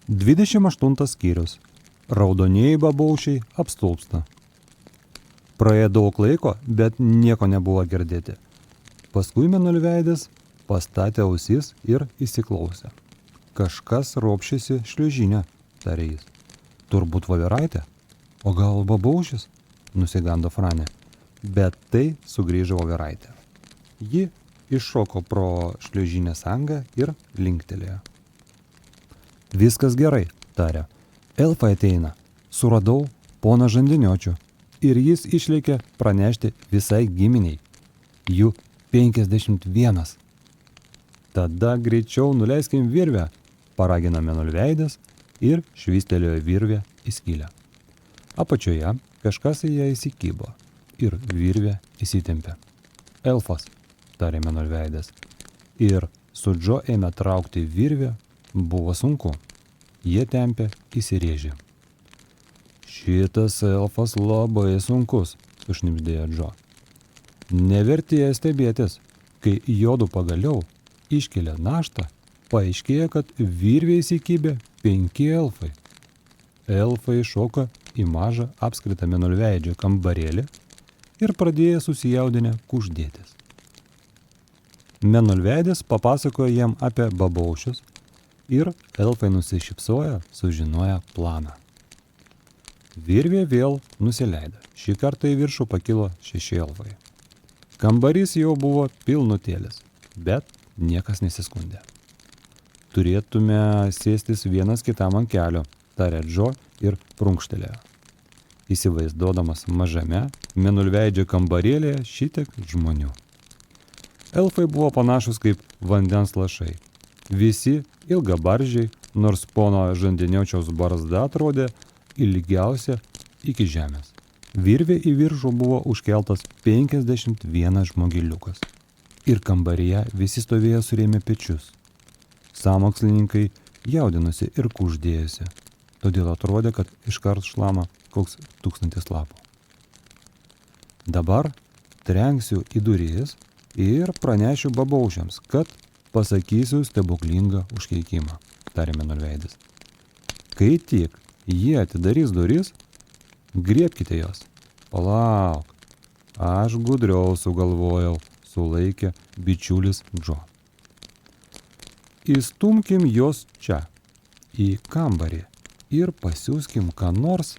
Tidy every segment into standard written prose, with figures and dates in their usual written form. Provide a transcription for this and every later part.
28 skyrius. Raudonieji babaušiai apstulpsta. Praėjo daug laiko, bet nieko nebuvo girdėti. Paskui Mėnulveidis pastatė ausis ir įsiklausė. Kažkas ropšėsi šliužinę, tarė jis. Turbūt voveraitė? O gal babaušis? Nusigando Franė. Bet tai sugrįžo voveraitė. Ji iššoko pro šliužinės angą ir linktelėjo. Viskas gerai, tarė. Elfai ateina. Suradau poną Žandiniočių. Ir jis išlėkė pranešti visai giminiai. Jų 51. Tada greičiau nuleiskim virvę, paragino Mėnulveidis ir švystelėjo virvę į skylę. Apačioje kažkas į ją įsikibo ir virvė įsitempė. Elfas, tarė Mėnulveidis. Ir su Džo ėmė traukti virvę, buvo sunku. Jie tempė įsirėžė. Šitas elfas labai sunkus, sušnibždėjo Džo. Nevertėjo stebėtis, kai jodu pagaliau iškėlė naštą, paaiškėjo, kad virvė įsikibė 5 elfai. Elfai šoka į mažą apskritą Mėnulveidžio kambarėlį ir pradėjo susijaudinę kuždėtis. Mėnulveidis papasakojo jam apie babaušius ir elfai nusišypsojo, sužinoję planą. Virvė vėl nusileido. Šį kartą į viršų pakilo 6 elfai. Kambarys jau buvo pilnutėlis, bet niekas nesiskundė. Turėtume sėstis vienas kitam ant kelio, tarė Džo ir prunkštelėjo. Įsivaizduodamas mažame Mėnulveidžio kambarėlėje šitiek žmonių. Elfai buvo panašus kaip vandens lašai. Visi ilgabaržiai, nors pono Žandiniočiaus barzda atrodė ilgiausia iki žemės. Virvė į viršų buvo užkeltas 51 žmogiliukas. Ir kambaryje visi stovėjo surėmę pečius. Sąmokslininkai jaudinosi ir kuždėjosi. Todėl atrodė, kad iškart šlama koks 1000 lapų. Dabar trenksiu į duris ir pranešiu babaušiams, kad pasakysiu stebuklingą užkeikimą, tarė Mėnulveidis. Kai tik jie atidarys duris, griebkite jos. Palauk, aš gudriau sugalvojau, sulaikė bičiulis Džo. Įstumkim jos čia, į kambarį, ir pasiūskim ką nors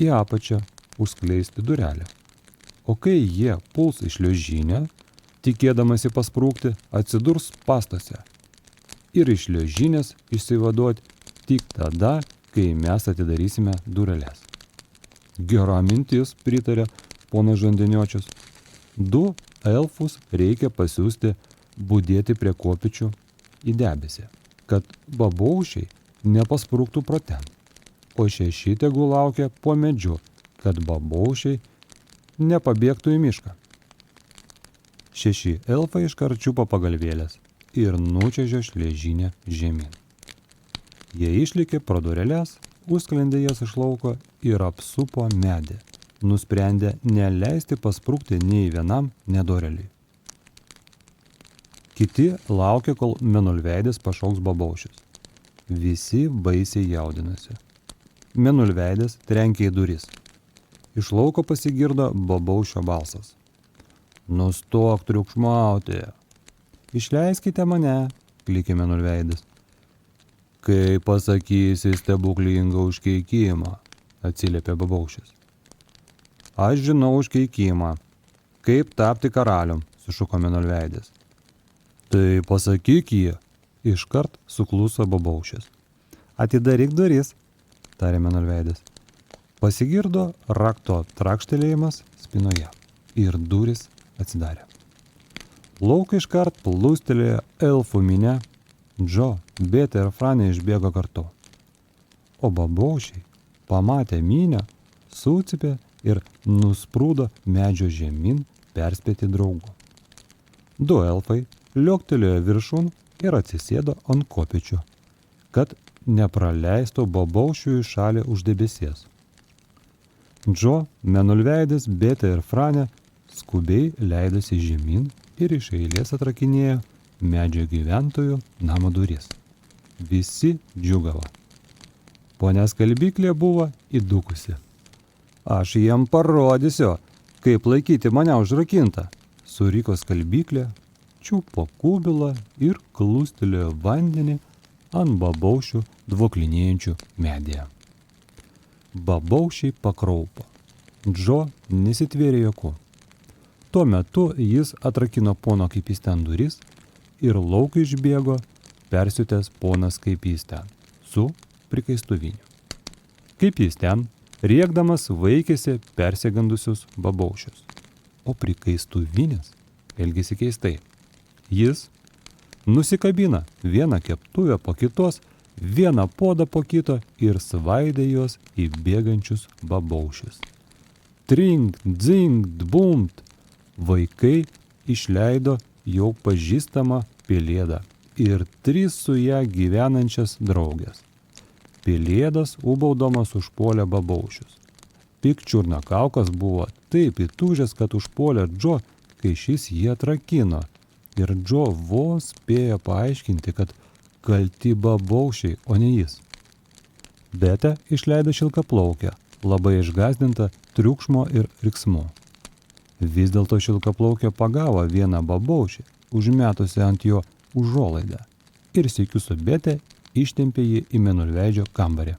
į apačią užskleisti durelę. O kai jie puls iš šliužinę, tikėdamasi pasprūkti, atsidurs pastose. Ir iš šliužinės išsivaduoti tik tada, kai mes atidarysime dureles. Gera mintis, pritarė ponas Žandiniočius. 2 elfus reikia pasiųsti budėti prie kopėčių į debesį, kad babaušiai nepasprūktų pro ten. O 6 tegul laukia po medžiu, kad babaušiai nepabėgtų į mišką. 6 elfai iškart čiupo pagalvėlės ir nučiažė šliužinę žemyn. Jie išlėkė pro dureles, užsklendė jas iš lauko ir apsupo medį, nusprendę neleisti pasprūkti nei vienam nedoreliui. Kiti laukė, kol Mėnulveidis pašauks babaušius. Visi baisiai jaudinosi. Mėnulveidis trenkė į duris. Iš lauko pasigirdo babaušio balsas. Nustok triukšmauti. Išleiskite mane, klykė Mėnulveidis. Kai pasakysi stebuklingą užkeikimą, atsiliepė babaušis. Aš žinau užkeikimą. Kaip tapti karalium, sušuko Mėnulveidis. Tai pasakyk jį, iškart sukluso babaušis. Atidaryk duris, tarė Mėnulveidis. Pasigirdo rakto trakštelėjimas spinoje ir durys atsidarė. Lauką iškart plūstelėjo elfų minia, Džo, Betė ir Franė išbėgo kartu. O babaušiai, pamatę minią, sucipė ir nusprūdo medžio žemyn perspėti draugų. 2 elfai lioktelėjo viršun ir atsisėdo ant kopėčių, kad nepraleistų babaušių į šalį už debesies. Džo, Mėnulveidis, Betė ir Franė skubiai leidosi žemyn ir iš eilės atrakinėjo medžio gyventojų namo duris. Visi džiūgavo. Ponia Skalbyklė buvo įdukusi. Aš jiem parodysiu, kaip laikyti mane užrakintą, suriko Skalbyklė, čiupo kubilą ir klūstelėjo vandenį ant babaušių dvoklinėjančių medyje. Babaušiai pakraupo. Džo nesitvėrė joku. Tuo metu jis atrakino pono Kaipysten duris ir lauk išbėgo persiutęs ponas Kaipysten su prikaistuviniu. Kaipysten rėkdamas vaikėsi persigandusius babaušius, o prikaistuvinis elgėsi keistai. Jis nusikabina vieną keptuvę po kitos, vieną podą po kito ir svaidė juos į bėgančius babaušius. Trink, dzink, dbumt. Vaikai išleido jau pažįstamą pelėdą ir 3 su ją gyvenančias draugės. Pelėdas ūbaudamas užpuolė babaušius. Pikčiurnakaukas buvo taip įtūžęs, kad užpuolė Džo, kai šis jį atrakino. Ir Džo vos spėjo paaiškinti, kad kalti babaušiai, o ne jis. Betė išleido šilkaplaukę, labai išgąsdinta triukšmo ir riksmu. Vis dėlto šilkaplaukė pagavo vieną babaušį, užmetusi ant jo užuolaidą, ir sykiu su Betė ištempė jį į Mėnulveidžio kambarį.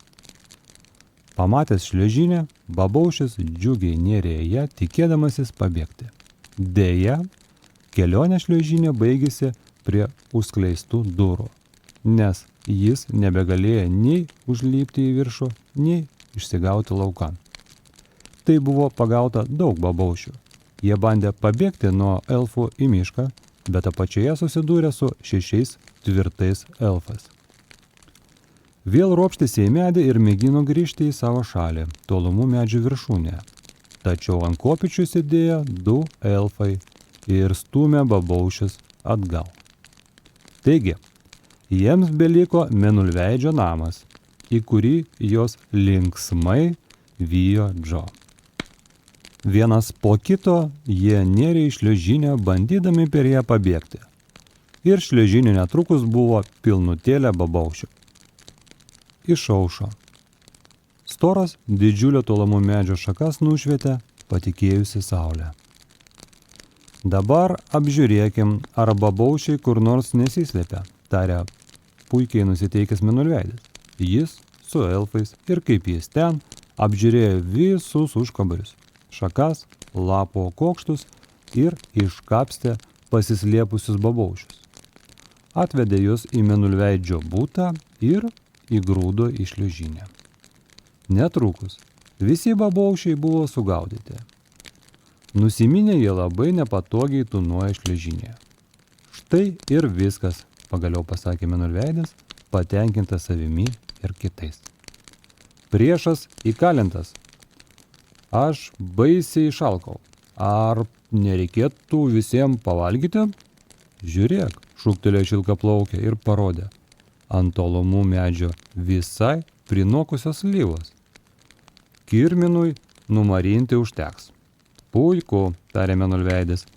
Pamatęs šliuožynę, babaušis džiugiai nėrė į ją, tikėdamasis pabėgti. Deja, kelionė šliuožynė baigėsi prie užskleistų durų, nes jis nebegalėjo nei užlipti į viršų, nei išsigauti laukan. Tai buvo pagauta daug babaušių. Jie bandė pabėgti nuo elfų į mišką, bet apačioje susidūrė su 6 tvirtais elfais. Vėl ropštėsi į medį ir mėgino grįžti į savo šalį, tolumų medžių viršūnėje. Tačiau ant kopėčių sėdėjo 2 elfai ir stūmė babaušius atgal. Taigi, jiems beliko Mėnulveidžio namas, į kurį jos linksmai vijo Džo. Vienas po kito jie nėrė į šliuožynę, bandydami per ją pabėgti. Ir šliuožynė netrukus buvo pilnutėlė babaušių. Išaušo. Storas didžiulio tolumų medžio šakas nušvietė, patikėjusi saulę. Dabar apžiūrėkim, ar babaušiai kur nors nesislėpia, tarė puikiai nusiteikęs Mėnulveidis. Jis su elfais ir Kaipysten apžiūrėjo visus užkabarius, šakas, lapo kokštus ir iškapstė pasislėpusius babaušius. Atvedė juos į Mėnulveidžio butą ir įgrūdo į šliuožynę. Netrukus visi babaušiai buvo sugaudyti. Nusiminę jie labai nepatogiai tūnojo šliuožynėje. Štai ir viskas, pagaliau pasakė Mėnulveidis, patenkintas savimi ir kitais. Priešas įkalintas. Aš baisiai išalkau. Ar nereikėtų visiems pavalgyti? Žiūrėk, šūktelėjo šilkaplaukė ir parodė. Ant tolumų medžio visai prinokusios slyvos. Kirminui numarinti užteks. Puiku, tarė Mėnulveidis.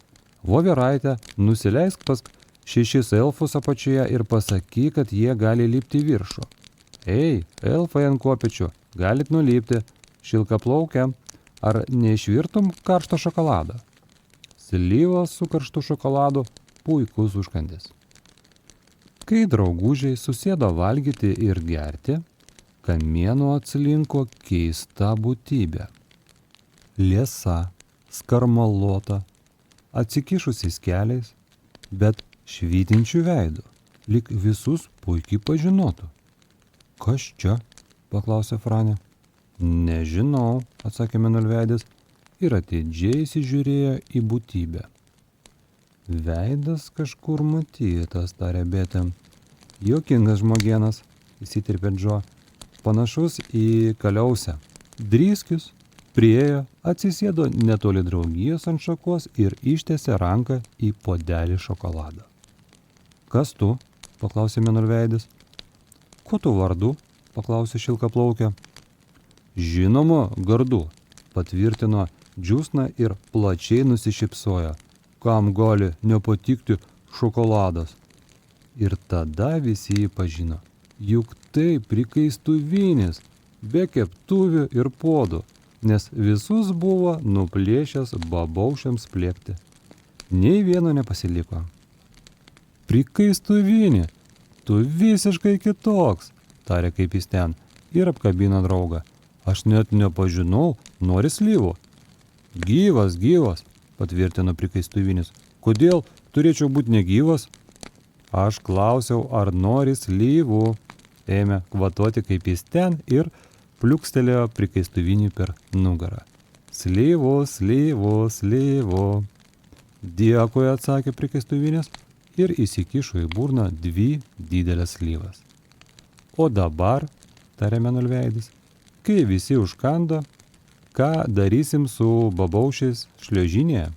Voveraitė, nusileisk pas 6 elfus apačioje ir pasakyk, kad jie gali lipti į viršų. Ei, elfai ant kopėčių, galit nulipti. Šilkaplaukę, ar neišvirtum karšto šokoladą? Slyvos su karštu šokoladu puikus užkandis. Kai draugužiai susėdo valgyti ir gerti, kamienu atsilinko keista būtybė. Liesa, skarmalota, atsikišusiais keliais, bet švytinčių veidų, lyg visus puikiai pažinotų. Kas čia? Paklausė Franė. Nežinau, atsakė Mėnulveidis ir atidžiai įsižiūrėjo į būtybę. Veidas kažkur matytas, tarė Betė. Juokingas žmogienas, įsiterpė Džo, panašus į kaliausę. Dryskius priėjo, atsisėdo netoli draugijos ant šakos ir ištiesė ranką į puodelį šokoladą. Kas tu? Paklausė Mėnulveidis. Kuo tu vardu? Paklausė šilkaplaukė. Žinoma, gardu, patvirtino Džiūsna ir plačiai nusišypsojo. Kam gali nepatikti šokoladas? Ir tada visi jį pažino. Juk tai prikaistuvinis, be keptuvių ir podų, nes visus buvo nuplėšęs babaušiams plėpti. Nei vieno nepasiliko. Prikaistuvini, tu visiškai kitoks, tarė kaip jis ten ir apkabino draugą. Aš net nepažinau, nori slyvų. Gyvas, gyvas, patvirtino prikaistuvinis. Kodėl turėčiau būti negyvas? Aš klausiau, ar nori slyvų. Ėmė kvatoti kaip jis ten ir pliukstelėjo prikaistuvinį per nugarą. Slyvų, slyvų, slyvų. Dėkui, atsakė prikaistuvinis ir įsikišo į burną 2 didelės slyvas. O dabar, tarė Mėnulveidis, kai visi užkando, ką darysim su babaušiais šliuožynėje?